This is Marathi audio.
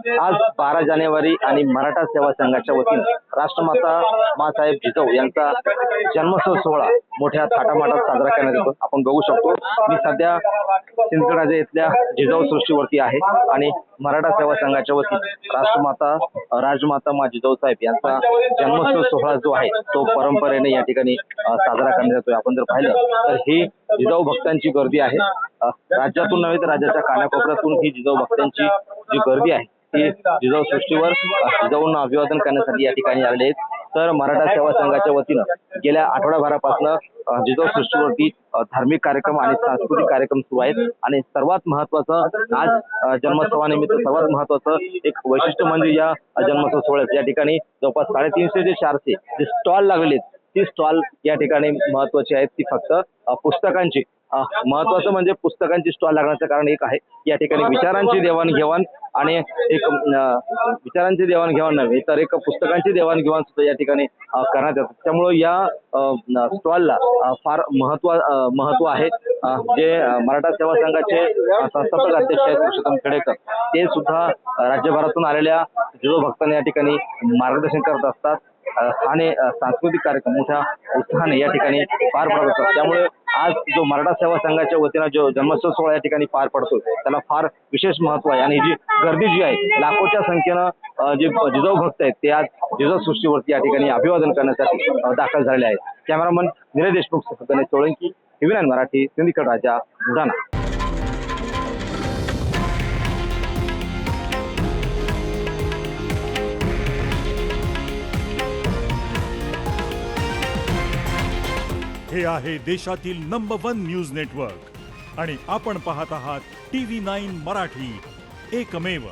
आज 12 जानेवारी आणि मराठा सेवा संघाच्या वतीने राष्ट्रमाता माँसाहेब जिजाऊ यांचा जन्मोत्सव सोहळा मोठ्या थाटामाटात साजरा करण्यात येतो। आपण बघू शकतो मी सध्या सिंदखेड इथल्या जिजाऊ सृष्टीवरती आहे आणि मराठा सेवा संघाच्या वतीने राष्ट्रमाता राजमाता मा जिजाऊ साहेब यांचा जन्मोत्सव सोहळा जो आहे तो परंपरेने या ठिकाणी साजरा करण्यात येतोय। आपण जर पाहिलं तर ही जिजाऊ भक्तांची गर्दी आहे। राज्यातून नव्हे तर राज्याच्या कानाकोपऱ्यातून ही जिजाऊ भक्तांची जी गर्दी आहे ती जिजाऊ सृष्टीवर जिजाऊंना अभिवादन करण्यासाठी या ठिकाणी आलेले आहेत। तर मराठा सेवा संघाच्या वतीनं गेल्या आठवडाभरापासून जिजाऊ सृष्टीवरती धार्मिक कार्यक्रम आणि सांस्कृतिक कार्यक्रम सुरू आहेत आणि सर्वात महत्त्वाचं आज जन्मोत्सवानिमित्त सर्वात महत्त्वाचं एक वैशिष्ट्य म्हणजे या जन्मोत्सव सोहळ्यात या ठिकाणी जवळपास 350 ते 400 जे स्टॉल लागलेले ती स्टॉल या ठिकाणी महत्त्वाची आहेत। ती फक्त पुस्तकांची महत्त्वाचं म्हणजे पुस्तकांची स्टॉल लागण्याचं कारण एक आहे या ठिकाणी विचारांची देवाणघेवाण आणि एक विचारांची देवाणघेवाण नव्हे तर एक पुस्तकांची देवाणघेवाण सुद्धा या ठिकाणी करण्यात येतात। त्यामुळे या स्टॉलला फार महत्त्व आहे। जे मराठा सेवा संघाचे संस्थापक अध्यक्ष आहेत पुरुषोत्तम खेडेकर ते सुद्धा राज्यभरातून आलेल्या जिजाऊ भक्तांना या ठिकाणी मार्गदर्शन करत असतात आणि सांस्कृतिक कार्यक्रम मोठ्या उत्साहाने या ठिकाणी पार पडत असतात। त्यामुळे आज जो मराठा सेवा संघाच्या वतीनं जो जन्मोत्सव सोहळा या ठिकाणी पार पडतो त्याला फार विशेष महत्त्व आहे आणि जी गर्दी जी आहे लाखोच्या संख्येनं जे जिजाऊ भक्त आहेत ते आज जिजाऊ सृष्टीवरती या ठिकाणी अभिवादन करण्यासाठी दाखल झालेले आहेत। कॅमेरामन निलेश देशमुख सह गणेश सोळंकी, TV9 मराठी, सिंदखेड राजा, बुलढाणा। हे आहे देशातील नंबर 1 न्यूज नेटवर्क आणि आपण पाहत आहात TV9 मराठी, एकमेव।